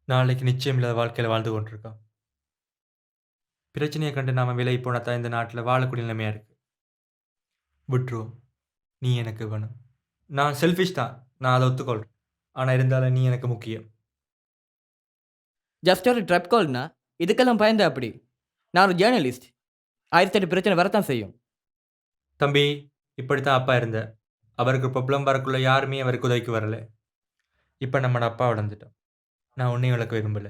நாளைக்கு நிச்சயம் இல்லாத வாழ்க்கையில் வாழ்ந்து கொண்டிருக்கான். பிரச்சனையை கண்டு நாம விலை போனதான் இந்த நாட்டில் வாழக்கூடிய நிலைமையா இருக்கு. விட்டுருவோம். நீ எனக்கு வேணும். நான் செல்ஃபிஷ் தான், நான் அதை ஒத்துக்கொள்றேன். ஆனால் இருந்தாலும் நீ எனக்கு முக்கியம். ஜஸ்ட் ஒரு ட்ரப் கால்னா இதுக்கெல்லாம் பயந்த அப்படி? நான் ஒரு ஜேர்னலிஸ்ட். 1008 பிரச்சனை வரத்தான் செய்யும். தம்பி, இப்படித்தான் அப்பா இருந்த. அவருக்கு ப்ராப்ளம் வரக்குள்ள யாருமே அவருக்கு உதவிக்கு வரல. இப்போ நம்ம அப்பா வளர்ந்துட்டோம். நான் உன்னையும் விளக்க விரும்பல.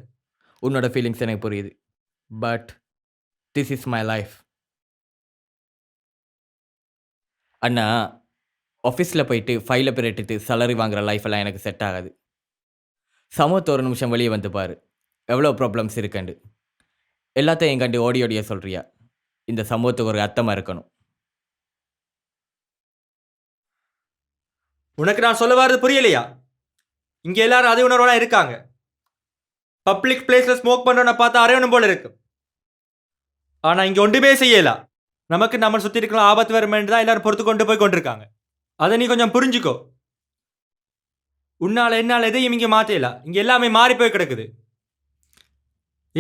உன்னோட ஃபீலிங்ஸ் எனக்கு புரியுது. But this is my life. அண்ணா, ஆஃபீஸில் போயிட்டு ஃபைலை பிரட்டிட்டு சேலரி வாங்குகிற லைஃபெல்லாம் எனக்கு செட் ஆகாது. சமூகத்தை ஒரு நிமிஷம் வெளியே வந்து பாரு, எவ்வளோ ப்ராப்ளம்ஸ் இருக்குண்டு. எல்லாத்தையும் என் கண்டு ஓடிய சொல்கிறியா? இந்த சமூகத்துக்கு ஒரு அர்த்தமாக இருக்கணும். உனக்கு நான் சொல்ல வர்றது புரியலையா? இங்கே எல்லாரும் அதே உணர்வோட இருக்காங்க. பப்ளிக் பிளேஸில் ஸ்மோக் பண்ணுறவனை பார்த்தா அரையணும் போல இருக்கு. ஆனால் இங்கே ஒன்றுமே செய்யலாம். நமக்கு நம்ம சுற்றி இருக்கலாம் ஆபத்து வருமென்று தான் எல்லாரும் பொறுத்து கொண்டு போய் கொண்டிருக்காங்க. அதை நீ கொஞ்சம் புரிஞ்சுக்கோ. உன்னால் என்னால் எதையும் இங்கே மாற்றலாம். இங்கே எல்லாமே மாறி போய் கிடக்குது.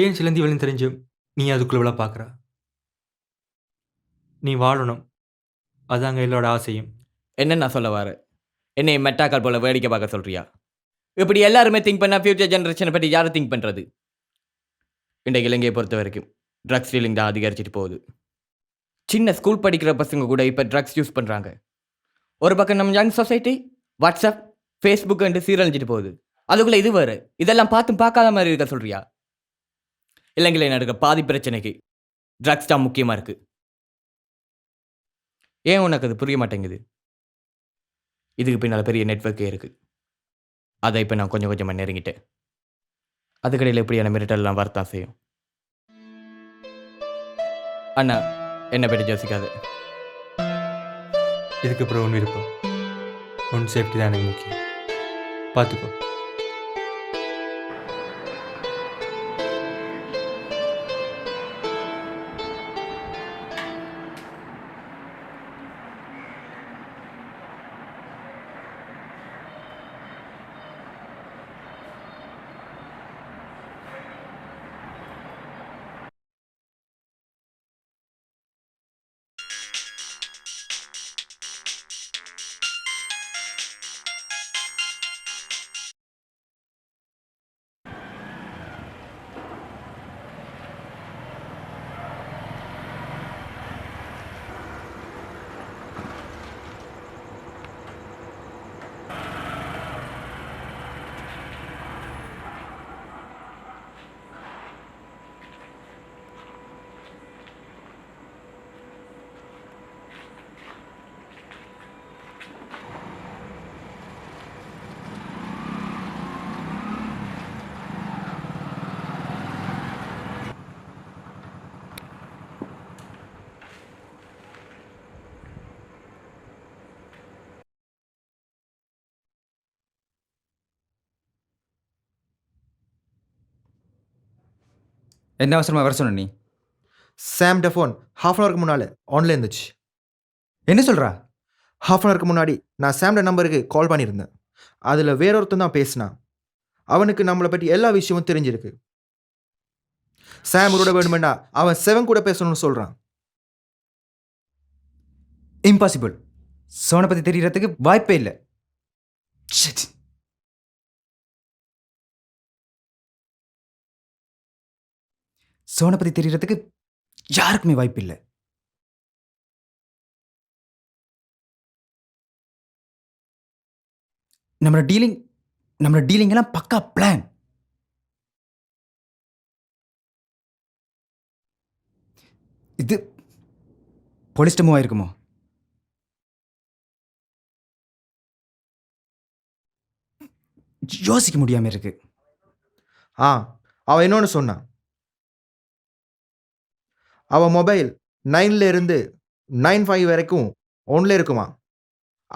ஏன் சிலந்தி வழி தெரிஞ்சும் நீ அதுக்குள்ள விழ பார்க்குற? நீ வாழணும், அதாங்க எல்லோட ஆசையும். என்ன நான் சொல்ல வர? என்னை மெட்டாக்கால் போல வேடிக்கை பார்க்க சொல்றியா? இப்படி எல்லாருமே திங்க் பண்ணால் ஃபியூச்சர் ஜென்ரேஷனை பற்றி யாரை திங்க் பண்ணுறது? இன்றைக்கு இலங்கையை பொறுத்த வரைக்கும் ட்ரக்ஸ் டீலிங் தான் அதிகரிச்சிட்டு போகுது. சின்ன ஸ்கூல் படிக்கிற பசங்க கூட இப்போ ட்ரக்ஸ் யூஸ் பண்ணுறாங்க. ஒரு பக்கம் நம்ம யங் சொசைட்டி வாட்ஸ்அப் ஃபேஸ்புக் என்று சீரழிஞ்சிட்டு போகுது. அதுக்குள்ளே இது வேறு. இதெல்லாம் பார்த்தும் பார்க்காத மாதிரி இருக்க சொல்கிறியா? இலங்கையில் நடக்கிற பாதி பிரச்சனைக்கு ட்ரக்ஸ் தான் முக்கியமாக இருக்குது. ஏன் உனக்கு அது புரிய மாட்டேங்குது? இதுக்கு பின்னால் பெரிய நெட்வொர்க்கே இருக்குது. அதை இப்போ நான் கொஞ்சம் கொஞ்சமாக நெருங்கிட்டேன். அதுக்கடையில் எப்படியான மிரட்டல்லாம் வரத்தான் செய்யும். அண்ணா என்னை பற்றி யோசிக்காது. இதுக்கு அப்புறம் ஒன்று இருப்போம். உன் சேஃப்டி தான் எனக்கு முக்கியம். பார்த்துக்கோ. என்ன அவசரமாக வர சொன்ன நீ? சாம்ட ஃபோன் ஹாஃப் அன் ஹவருக்கு முன்னால் ஆன்லைன் இருந்துச்சு. என்ன சொல்கிறா? ஹாஃப் அன் ஹவருக்கு முன்னாடி நான் சாம்ட நம்பருக்கு கால் பண்ணியிருந்தேன். அதில் வேறொருத்தன் தான் பேசினான். அவனுக்கு நம்மளை பற்றி எல்லா விஷயமும் தெரிஞ்சிருக்கு. சாம் கூட வேணுமெண்டா அவன் 7 கூட பேசணும்னு சொல்கிறான். இம்பாசிபிள். சோனை பற்றி தெரியறதுக்கு வாய்ப்பே இல்லை. சோனை பற்றி தெரியறதுக்கு யாருக்குமே வாய்ப்பு இல்லை. நம்மளோட டீலிங் எல்லாம் பக்கா பிளான். இது போலீஸ் மூவ் ஆயிருக்குமோ? யோசிக்க முடியாம இருக்கு. அவன் இன்னொன்று சொன்னான். அவன் மொபைல் 9 இருந்து 9:05 வரைக்கும் ஒன்ல இருக்குமா.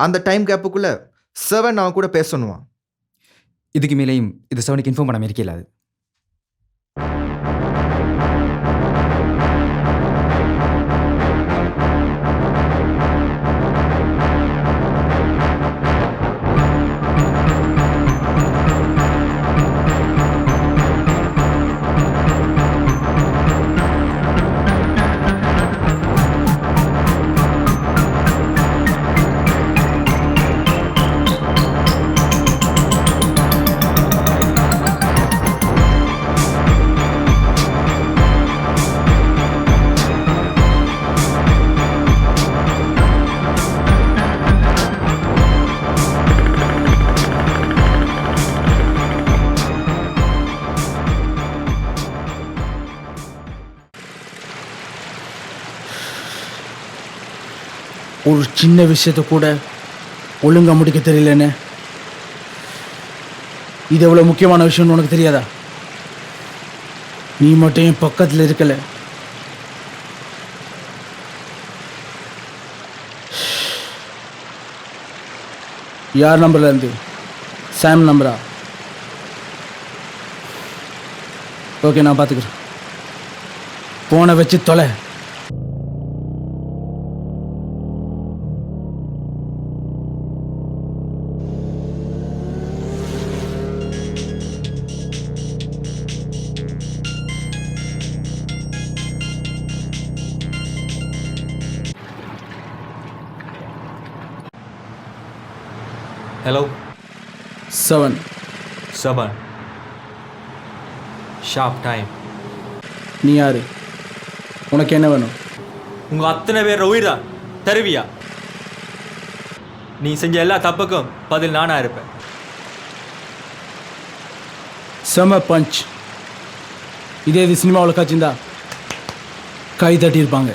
அந்த டைம் கேப்புக்குள்ளே 7 அவன் கூட பேசணுமா. இதுக்கு மேலேயும் இது 7க்கு இன்ஃபார்ம் பண்ணாமல் இருக்கல. அது ஒரு சின்ன விஷயத்தை கூட ஒழுங்காக முடிக்க தெரியலன்னு. இது எவ்வளோ முக்கியமான விஷயம்னு உனக்கு தெரியாதா? நீ மட்டும் என் பக்கத்தில் இருக்கல. யார் நம்பர்ல இருந்து? சாம் நம்பரா? ஓகே நான் பார்த்துக்கிறேன். போனை வச்சு தொலை. ஹலோ 7. 7 sharp time. நீ யாரு? உனக்கு என்ன வேணும்? உங்கள் அத்தனை பேர் உயிரா தருவியா? நீ செஞ்ச எல்லா தப்புக்கும் பதில் நானாக இருப்பேன். செம பஞ்ச். இதே இது சினிமாவில் காய்ச்சிருந்தா கை தட்டியிருப்பாங்க.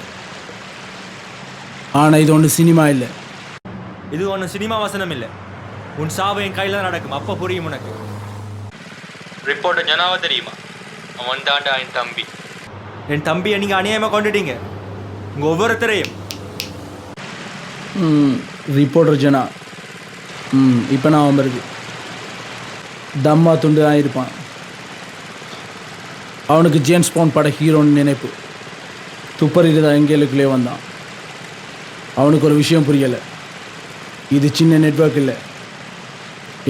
ஆனால் இது ஒன்று சினிமா இல்லை. இது ஒன்றும் சினிமா வசனம் இல்லை. உன் சாவு என் கையில் நடக்கும். அப்போ புரியும் உனக்கு. ரிப்போர்ட்டர் ஜனாவா தெரியுமா? அவன் தாண்டா என் தம்பி. என் தம்பியை நீங்கள் அநியாயமாக கொண்டுட்டீங்க. உங்கள் ஒவ்வொருத்தரையும். ரிப்போர்ட்டர் ஜனா. இப்போ நான் அவன் இருக்கு தம்மா துண்டு தான் இருப்பான். அவனுக்கு ஜேம்ஸ் பாண்ட் பட ஹீரோன்னு நினைப்பு. துப்பறிதான் எங்கேலுக்குள்ளே வந்தான். அவனுக்கு ஒரு விஷயம் புரியலை. இது சின்ன நெட்வொர்க் இல்லை.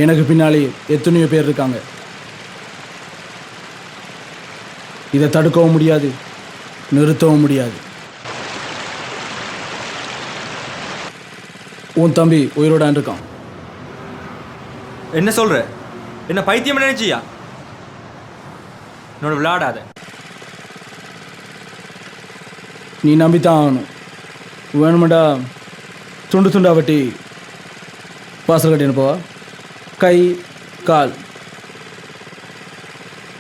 எனக்கு பின்னாலே எத்தனையோ பேர் இருக்காங்க. இதை தடுக்கவும் முடியாது, நிறுத்தவும் முடியாது. உன் தம்பி உயிரோடான் இருக்கான். என்ன சொல்கிற? என்ன பைத்தியம் நினைச்சியா? என்னோட விளையாடாத. நீ நம்பித்தான் ஆகணும். வேணுமெண்டா துண்டு துண்டா வட்டி பார்சல் கட்டி அனுப்பவா? கை கால்.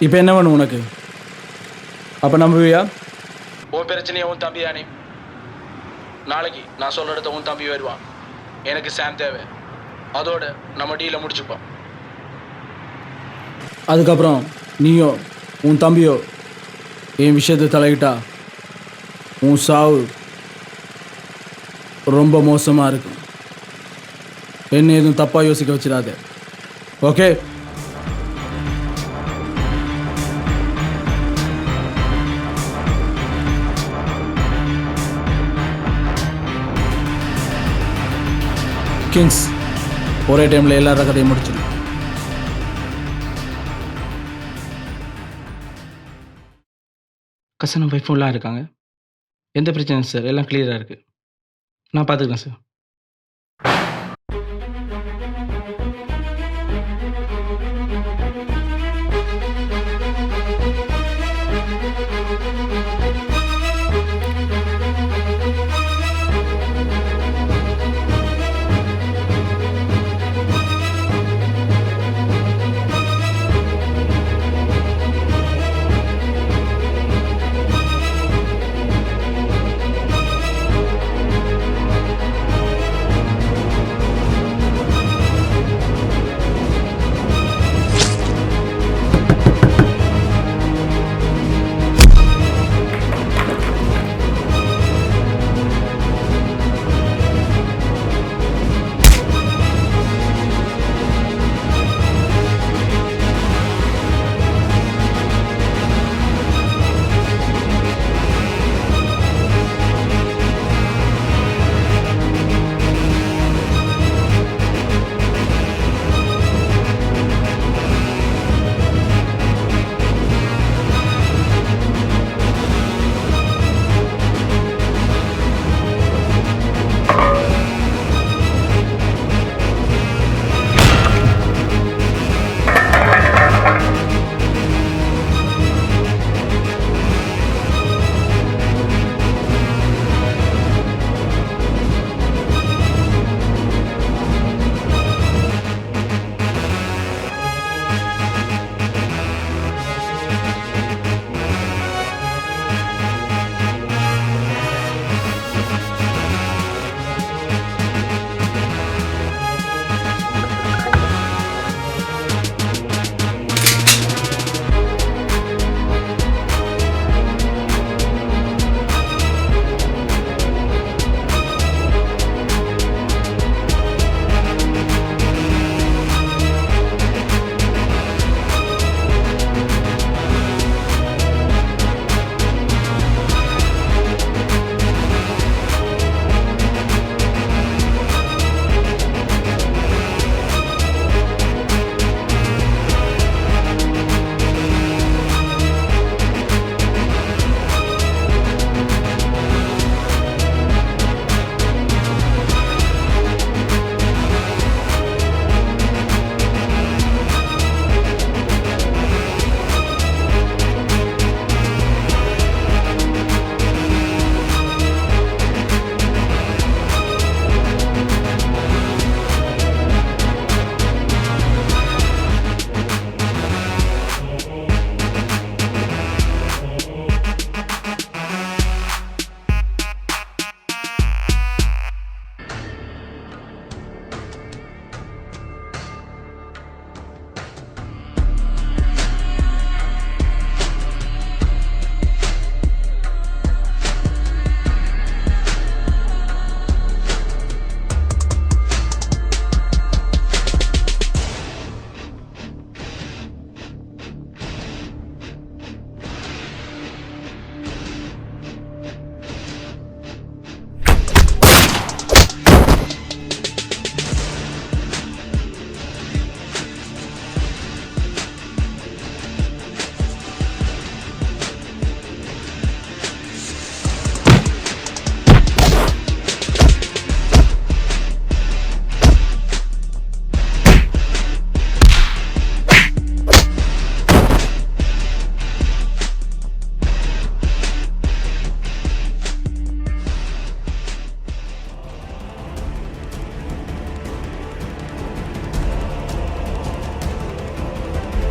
இப்போ என்ன வேணும் உனக்கு? அப்போ நம்புவியா? உன் பிரச்சனையை உன் தம்பி தானே. நாளைக்கு நான் சொல்ல இடத்த உன் தம்பி வருவான். எனக்கு சாம் தேவை. அதோட நம்ம டீலை முடிச்சுப்போம். அதுக்கப்புறம் நீயோ உன் தம்பியோ என் விஷயத்தை தலையிட்டா உன் சாவு ரொம்ப மோசமாக இருக்கும். என்ன எதுவும் தப்பாக யோசிக்க வச்சிடாத. ஓகே? கிங்ஸ் ஒரே டைமில் எல்லா கதையும் முடிச்சிடும். கசனும் வைஃபும்லாம் இருக்காங்க. எந்த பிரச்சனையும் சார், எல்லாம் கிளியராக இருக்குது. நான் பார்த்துக்கிறேன் சார்.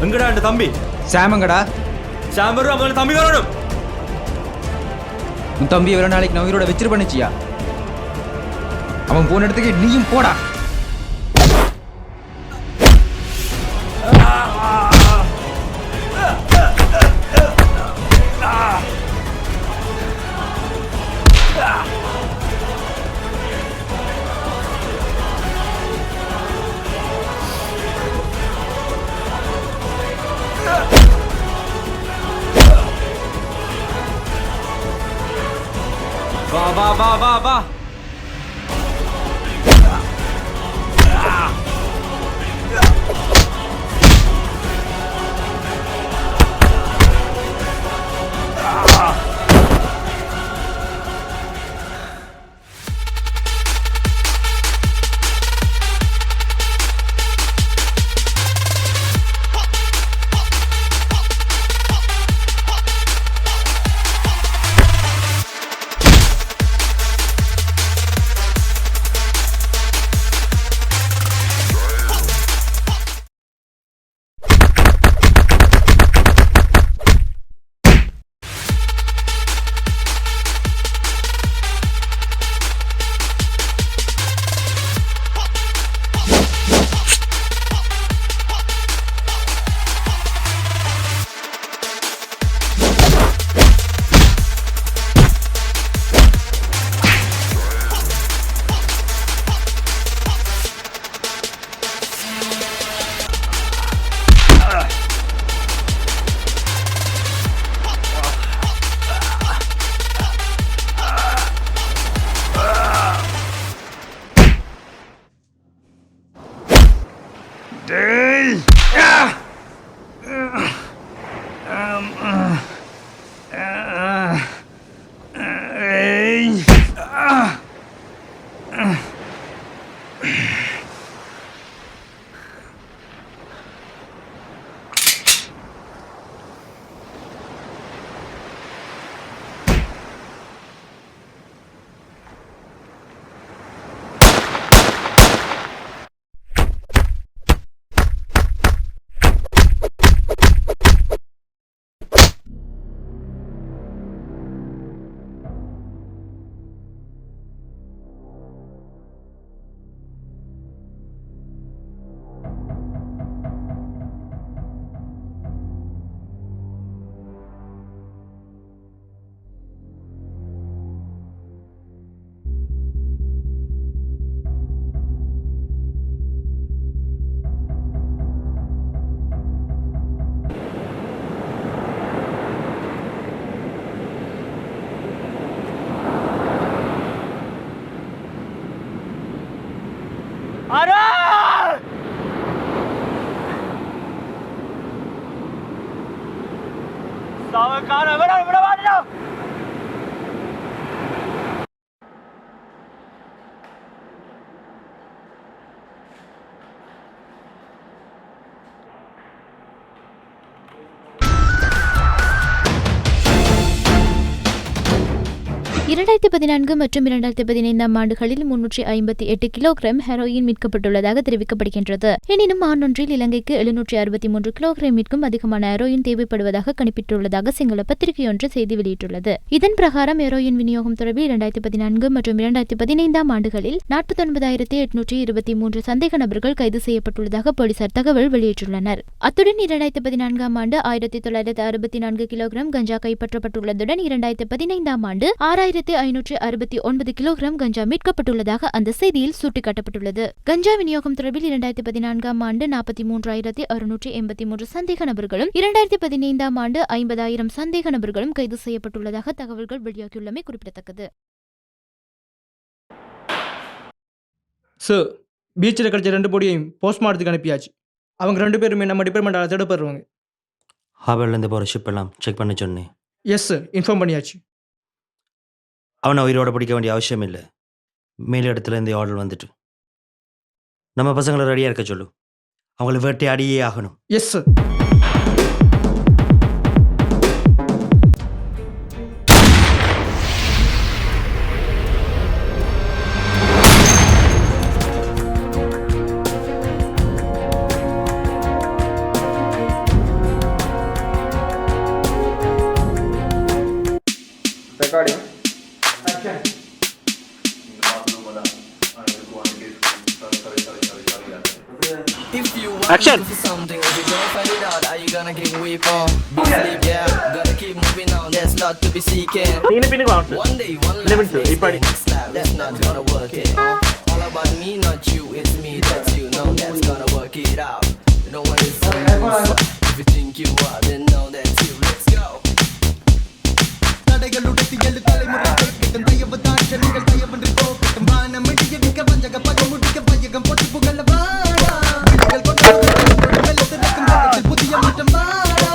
எங்கடா அந்த தம்பி? சாமங்கடா, சாம் வரும், அவன் தம்பி வரணும். உன் தம்பி எவ்வளோ நாளைக்கு நான் உயிரோட வச்சிரு பண்ணிச்சியா? அவன் போன இடத்துக்கு நீயும் போடா. வா வா வா வா வா. இரண்டாயிரத்தி 14 மற்றும் 2015 ஆண்டுகளில் 358 கிலோகிராம் ஹெரோயின் மீட்கப்பட்டுள்ளதாக தெரிவிக்கப்படுகின்றது. எனினும் ஆண்டொன்றில் இலங்கைக்கு 763 கிலோகிராமிற்கும் அதிகமான ஹெரோயின் தேவைப்படுவதாக கணிப்பிட்டுள்ளதாக சிங்கள பத்திரிகையொன்று செய்தி வெளியிட்டுள்ளது. இதன் பிரகாரம் ஹெரோயின் விநியோகம் தொடர்பில் 2014 மற்றும் 2015 ஆண்டுகளில் 49,823 சந்தேக நபர்கள் கைது செய்யப்பட்டுள்ளதாக போலீசார் தகவல் வெளியிட்டுள்ளனர். அத்துடன் 2014 ஆண்டு 1964 கிலோகிராம் கஞ்சா கைப்பற்றப்பட்டுள்ளதுடன் 2015 ஆண்டு 6,569 கிலோகிராம் கஞ்சா மீட்கப்பட்டுள்ளதாக அந்த செய்தியில் சுட்டிக்காட்டப்பட்டுள்ளது. கஞ்சா விநியோகம் தொடர்பில் 2014 ஆண்டு 43,683 சந்தேக நபர்களும் 2015 ஆண்டு 50,000 சந்தேக நபர்களும் கைது செய்யப்பட்டுள்ளதாக தகவல்கள் வெளியாகியுள்ளமை குறிப்பிடத்தக்கது. சார், பீச்சில் கிடைச்ச 2 பொடியையும் போஸ்ட்மார்ட்டத்துக்கு அனுப்பியாச்சு. அவங்க 2 பேருமே நம்ம டிபார்ட்மெண்ட்டால் தேடப்படுவாங்க. ஹாபர்லேருந்து போகிற ஷிப் எல்லாம் செக் பண்ண சொன்னேன். எஸ் சார், இன்ஃபார்ம் பண்ணியாச்சு. அவனை உயிரோட பிடிக்க வேண்டிய அவசியம் இல்லை. மேல் இடத்துலேருந்து ஆர்டர் வந்துட்டு நம்ம பசங்களை ரெடியாக இருக்க சொல்லு. அவங்களை வேட்டையாடியே ஆகணும். Yes sir. If you want Action. for something, if you don't find it out, are you gonna get away from? Sleep, yeah, gotta keep moving on, there's lot to be seeking. One day, one life, next time, that's not gonna work it. All about me, not you, it's me, that's you, no, that's gonna work it out. No one is so if you think you are, then know that's you, let's go. தடைகளுடைய ஏழு தலைமுறை கேட்கட்டும் தயவு தாட்சணிகள் தயவென்று போக்கட்டும் வானம் இடியடிக்க வஞ்சக பகை முடிக்க பையகம் போட்டு புகழ வாடா விழிகள் கொண்ட வெள்ளத்து நடக்கும் வேகத்தில் புதிய மாற்றம் வாடா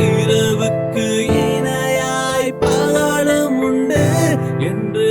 இரவுக்கு இணையாய் பகலும் உண்டு என்று